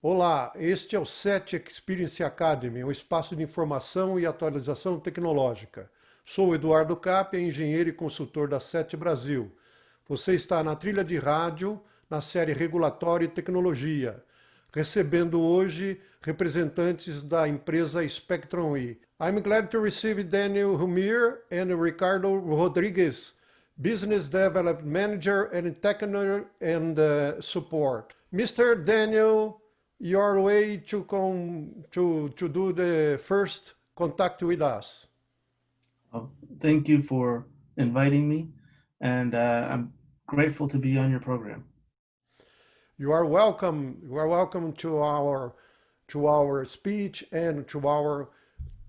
Olá, este é o SET Experience Academy, um espaço de informação e atualização tecnológica. Sou o Eduardo Capia, engenheiro e consultor da SET Brasil. Você está na trilha de rádio, na série Regulatório e Tecnologia, recebendo hoje representantes da empresa Spectrum E. I'm glad to receive Daniel Humire and Ricardo Rodrigues, Business Development Manager and Technical and Support. Mr. Daniel, your way to do the first contact with us. Oh, thank you for inviting me, and I'm grateful to be on your program. You are welcome. You are welcome to our speech and to our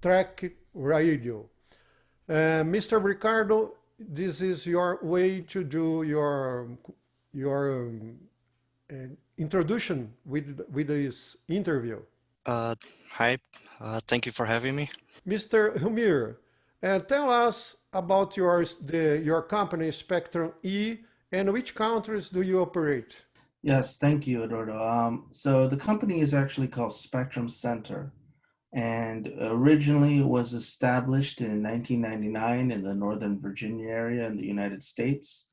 track radio. Mr. Ricardo, this is your way to do your introduction with this interview. Uh, Hi, thank you for having me. Mr. Humir, tell us about your company Spectrum E and which countries do you operate? Yes, thank you, Eduardo. So the company is actually called Spectrum Center, and originally it was established in 1999 in the Northern Virginia area in the United States.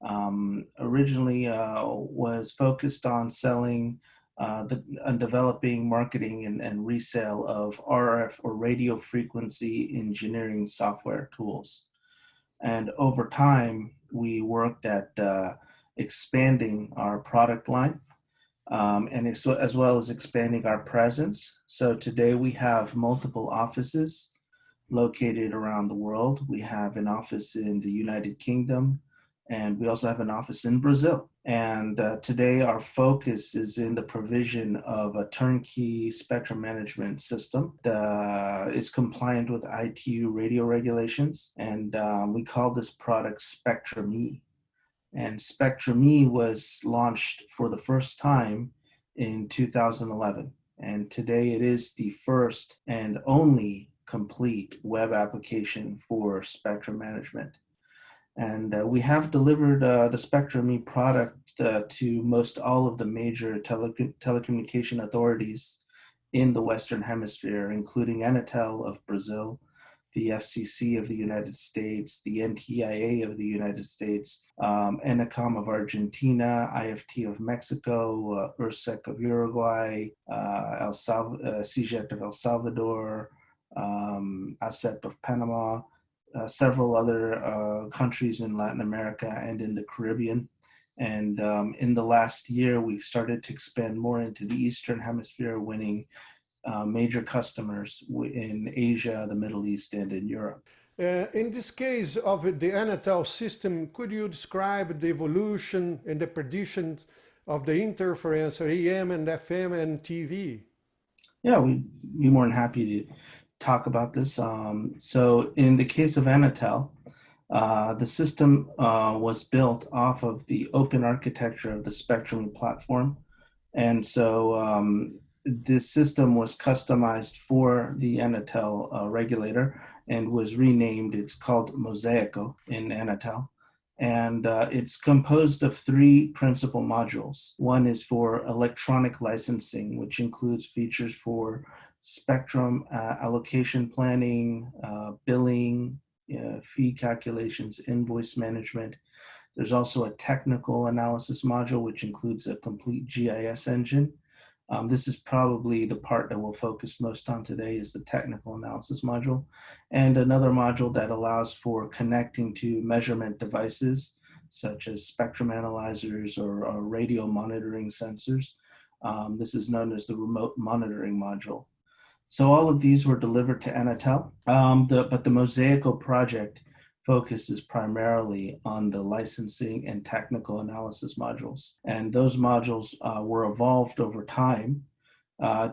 Originally was focused on selling on developing, marketing, and resale of RF or radio frequency engineering software tools. And over time, we worked at expanding our product line and as well as expanding our presence. So today we have multiple offices located around the world. We have an office in the United Kingdom, and we also have an office in Brazil. And today our focus is in the provision of a turnkey spectrum management system that is compliant with ITU radio regulations. And we call this product Spectrum E. And Spectrum E was launched for the first time in 2011. And today it is the first and only complete web application for spectrum management. And we have delivered the Spectrum E product to most all of the major telecommunication authorities in the Western Hemisphere, including Anatel of Brazil, the FCC of the United States, the NTIA of the United States, ENACOM of Argentina, IFT of Mexico, URSEC of Uruguay, CJET of El Salvador, ASEP of Panama, several other countries in Latin America and in the Caribbean. And in the last year, we've started to expand more into the Eastern Hemisphere, winning major customers in Asia, the Middle East, and in Europe. In this case of the Anatel system, could you describe the evolution and the predictions of the interference AM and FM and TV? Yeah, we'd be more than happy to talk about this. So in the case of Anatel, the system was built off of the open architecture of the Spectrum platform. And so this system was customized for the Anatel regulator and was renamed. It's called Mosaico in Anatel. And it's composed of three principal modules. One is for electronic licensing, which includes features for spectrum allocation planning, billing, fee calculations, invoice management. There's also a technical analysis module, which includes a complete GIS engine. This is probably the part that we'll focus most on today is the technical analysis module, and another module that allows for connecting to measurement devices such as spectrum analyzers or radio monitoring sensors. This is known as the remote monitoring module. So all of these were delivered to Anatel, but the Mosaico project focuses primarily on the licensing and technical analysis modules. And those modules were evolved over time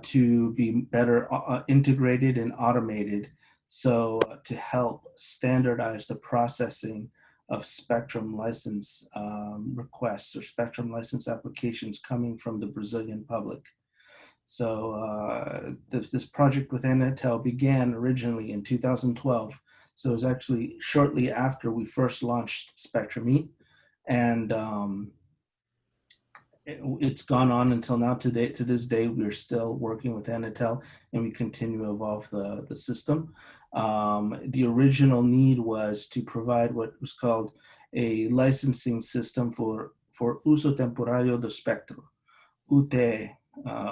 to be better integrated and automated, so to help standardize the processing of spectrum license requests or spectrum license applications coming from the Brazilian public. So this project with Anatel began originally in 2012. So it was actually shortly after we first launched Spectrum E. And it's gone on until now. To this day, we're still working with Anatel, and we continue to evolve the system. The original need was to provide what was called a licensing system for uso temporario do espectro, UTE,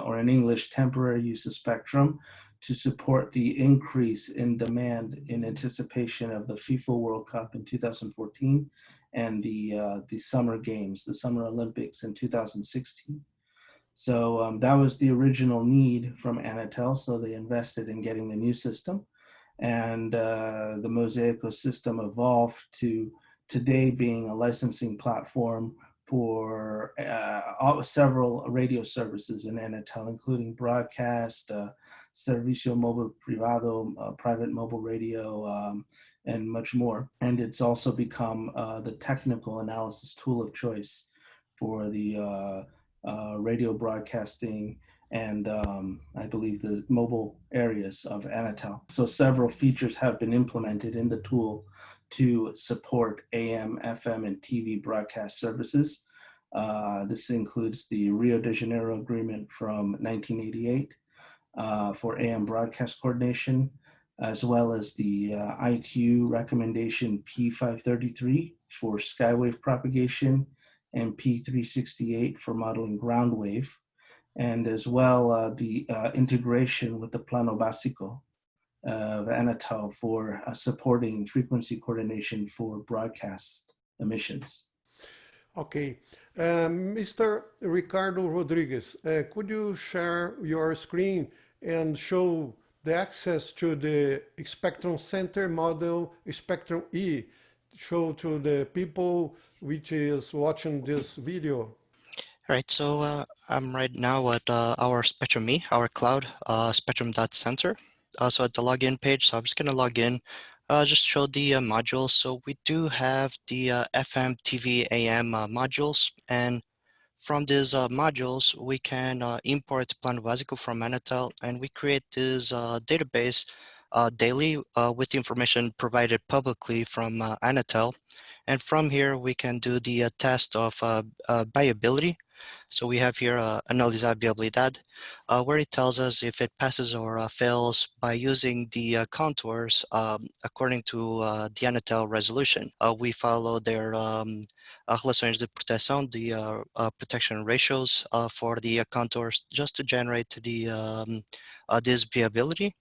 or in English, temporary use of spectrum, to support the increase in demand in anticipation of the FIFA World Cup in 2014 and the Summer Games, the Summer Olympics in 2016. So that was the original need from Anatel, so they invested in getting the new system. And the Mosaico system evolved to today being a licensing platform for several radio services in Anatel, including broadcast, servicio móvil privado, private mobile radio, and much more. And it's also become the technical analysis tool of choice for the radio broadcasting and I believe the mobile areas of Anatel. So several features have been implemented in the tool to support AM, FM, and TV broadcast services. This includes the Rio de Janeiro Agreement from 1988 for AM broadcast coordination, as well as the ITU recommendation P533 for skywave propagation and P368 for modeling ground wave, and as well the integration with the Plano Básico of Anatel for supporting frequency coordination for broadcast emissions. Okay. Mr. Ricardo Rodrigues, could you share your screen and show the access to the Spectrum Center model, Spectrum E, show to the people which is watching this video? Right, so I'm right now at our Spectrum E, our cloud, spectrum.center. So at the login page, so I'm just going to log in, just show the modules. So we do have the FM, TV, AM modules, and from these modules, we can import Plano Básico from Anatel, and we create this database daily with information provided publicly from Anatel. And from here, we can do the test of viability. So we have here analizabilidad, where it tells us if it passes or fails by using the contours according to the Anatel resolution. We follow their relações de proteção, the protection ratios for the contours, just to generate the this viability.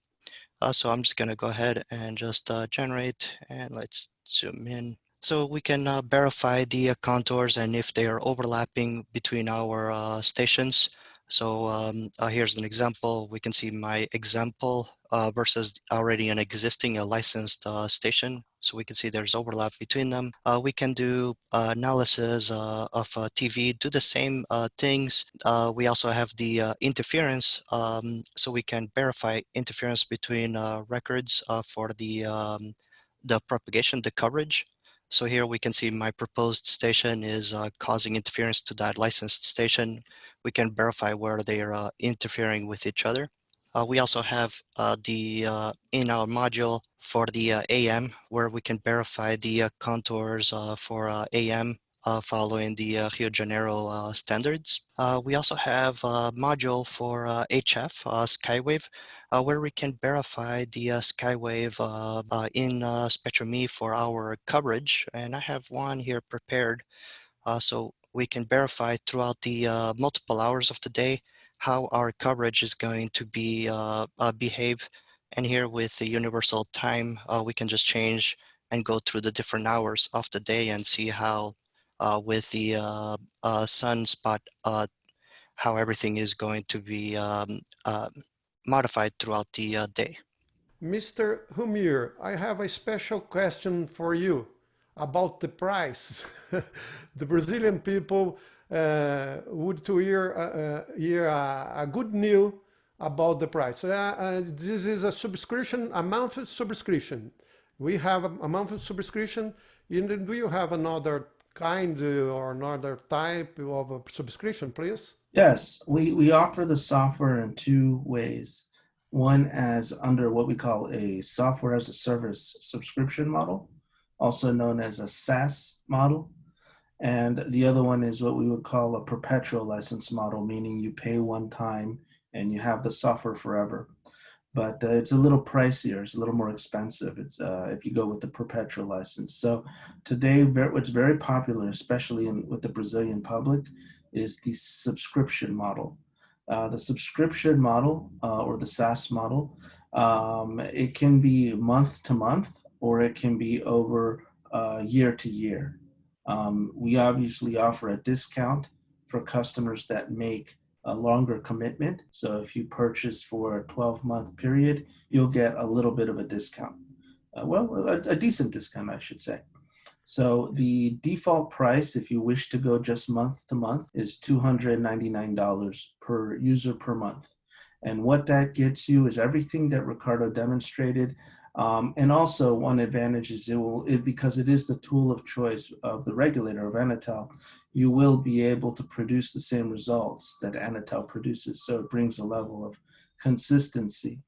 So I'm just going to go ahead and just generate, and let's zoom in. So we can verify the contours and if they are overlapping between our stations. So here's an example. We can see my example versus already an existing licensed station. So we can see there's overlap between them. We can do analysis of TV, do the same things. We also have the interference. So we can verify interference between records for the propagation, the coverage. So here we can see my proposed station is causing interference to that licensed station. We can verify where they are interfering with each other. We also have in our module for the AM, where we can verify the contours for AM following the Rio de Janeiro standards. We also have a module for HF, skywave, where we can verify the skywave in Spectrum E for our coverage. And I have one here prepared. So we can verify throughout the multiple hours of the day how our coverage is going to be behave. And here with the universal time, we can just change and go through the different hours of the day and see how with the sunspot, how everything is going to be modified throughout the day. Mr. Humire, I have a special question for you about the price. The Brazilian people would to hear a good news about the price. This is a subscription, a monthly subscription. We have a monthly subscription. And do you have another kind or another type of a subscription, please? Yes, we offer the software in two ways. One as under what we call a software as a service subscription model, also known as a SaaS model. And the other one is what we would call a perpetual license model, meaning you pay one time and you have the software forever. But it's a little pricier. It's a little more expensive. It's if you go with the perpetual license. So today, what's very popular, especially with the Brazilian public, is the subscription model. The subscription model or the SaaS model, it can be month to month or it can be over year to year. We obviously offer a discount for customers that make a longer commitment. So if you purchase for a 12-month period, you'll get a little bit of a discount. A decent discount, I should say. So the default price, if you wish to go just month to month, is $299 per user per month. And what that gets you is everything that Ricardo demonstrated. And also one advantage is because it is the tool of choice of the regulator of Anatel, you will be able to produce the same results that Anatel produces. So it brings a level of consistency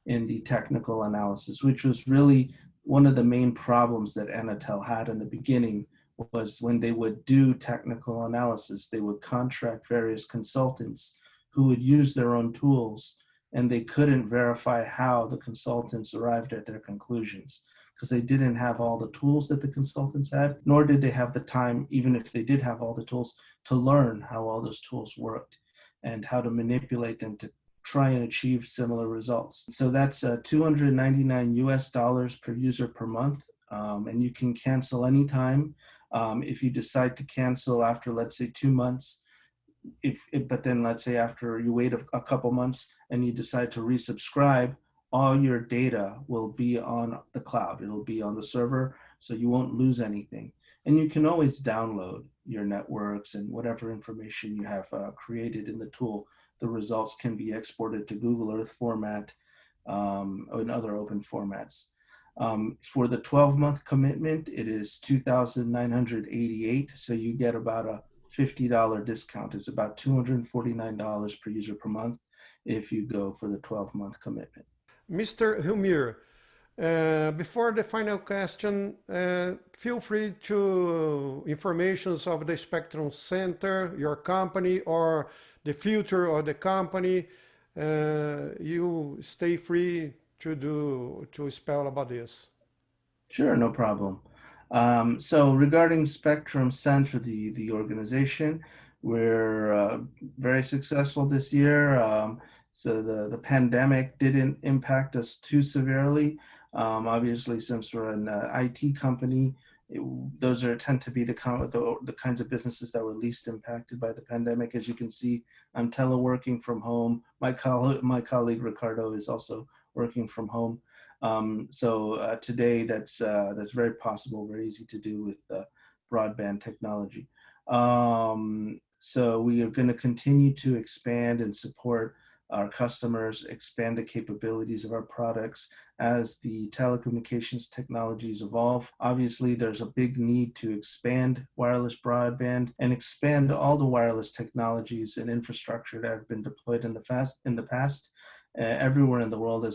in the technical analysis, which was really one of the main problems that Anatel had in the beginning. Was when they would do technical analysis, they would contract various consultants who would use their own tools, and they couldn't verify how the consultants arrived at their conclusions because they didn't have all the tools that the consultants had, nor did they have the time, even if they did have all the tools, to learn how all those tools worked and how to manipulate them to try and achieve similar results. So that's $299 per user per month, and you can cancel anytime. If you decide to cancel after, let's say, 2 months, but then let's say after you wait a couple months and you decide to resubscribe, all your data will be on the cloud. It'll be on the server, so you won't lose anything. And you can always download your networks and whatever information you have created in the tool. The results can be exported to Google Earth format and other open formats. For the 12-month commitment, it is $2,988. So you get about a $50 discount. It's about $249 per user per month if you go for the 12-month commitment. Mr. Humire, before the final question, feel free to informations of the Spectrum Center, your company, or the future of the company. You stay free to spell about this. Sure, no problem. So regarding Spectrum Center, the organization, we're very successful this year. So the pandemic didn't impact us too severely. Obviously, since we're an IT company, those tend to be the kinds of businesses that were least impacted by the pandemic. As you can see, I'm teleworking from home. My colleague Ricardo is also working from home. So today, that's very possible, very easy to do with broadband technology. So we are going to continue to expand and support our customers, expand the capabilities of our products as the telecommunications technologies evolve. Obviously, there's a big need to expand wireless broadband and expand all the wireless technologies and infrastructure that have been deployed in the past everywhere in the world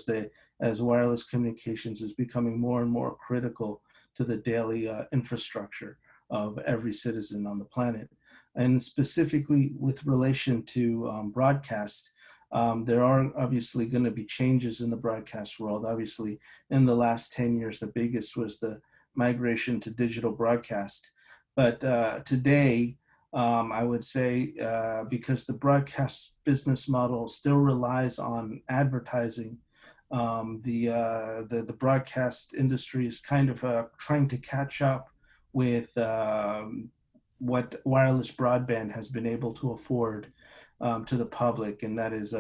as wireless communications is becoming more and more critical to the daily infrastructure of every citizen on the planet. And specifically with relation to broadcast, there are obviously going to be changes in the broadcast world. Obviously, in the last 10 years, the biggest was the migration to digital broadcast. But today, I would say, because the broadcast business model still relies on advertising, the broadcast industry is kind of trying to catch up with what wireless broadband has been able to afford to the public, and that is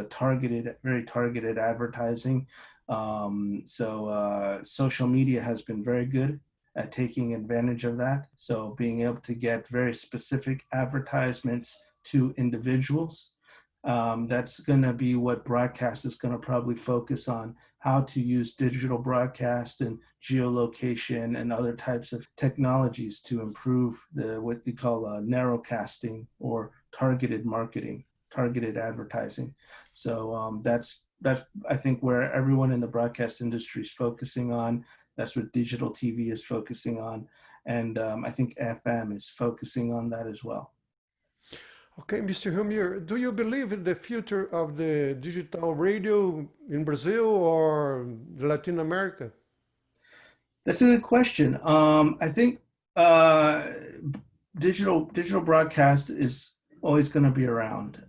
very targeted advertising. So social media has been very good at taking advantage of that. So being able to get very specific advertisements to individuals, that's going to be what broadcast is going to probably focus on, how to use digital broadcast and geolocation and other types of technologies to improve what we call narrowcasting or targeted marketing, targeted advertising. So that's I think where everyone in the broadcast industry is focusing on. That's what digital TV is focusing on. And I think FM is focusing on that as well. Okay, Mr. Humire, do you believe in the future of the digital radio in Brazil or Latin America? That's a good question. I think digital broadcast is always going to be around.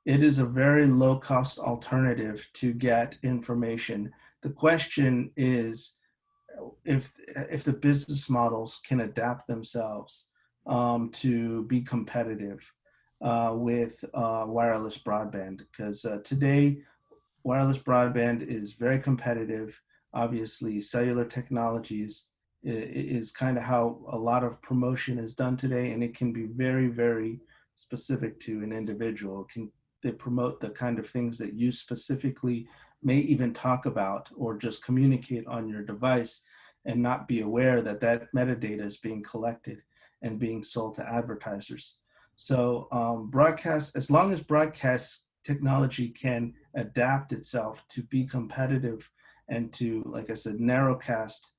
It is a very low cost alternative to get information. The question is if the business models can adapt themselves to be competitive with wireless broadband, because today wireless broadband is very competitive. Obviously, cellular technologies is kind of how a lot of promotion is done today, and it can be very, very specific to an individual. They promote the kind of things that you specifically may even talk about or just communicate on your device and not be aware that that metadata is being collected and being sold to advertisers. So broadcast, as long as broadcast technology can adapt itself to be competitive and to, like I said, narrowcast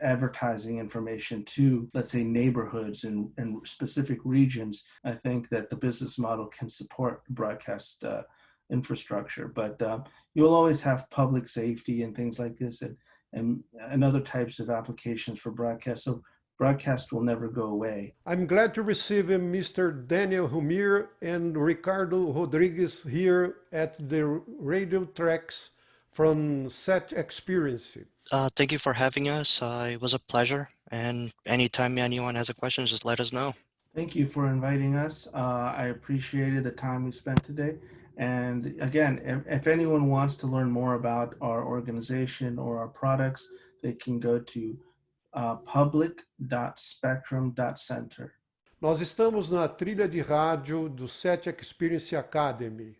advertising information to, let's say, neighborhoods and specific regions, I think that the business model can support broadcast infrastructure. But you'll always have public safety and things like this and other types of applications for broadcast. So broadcast will never go away. I'm glad to receive Mr. Daniel Humire and Ricardo Rodrigues here at the radio tracks from Set Experience. Thank you for having us. It was a pleasure. And anytime anyone has a question, just let us know. Thank you for inviting us. I appreciated the time we spent today. And again, if anyone wants to learn more about our organization or our products, they can go to public.spectrum.center. Nós estamos na trilha de rádio do Set Experience Academy.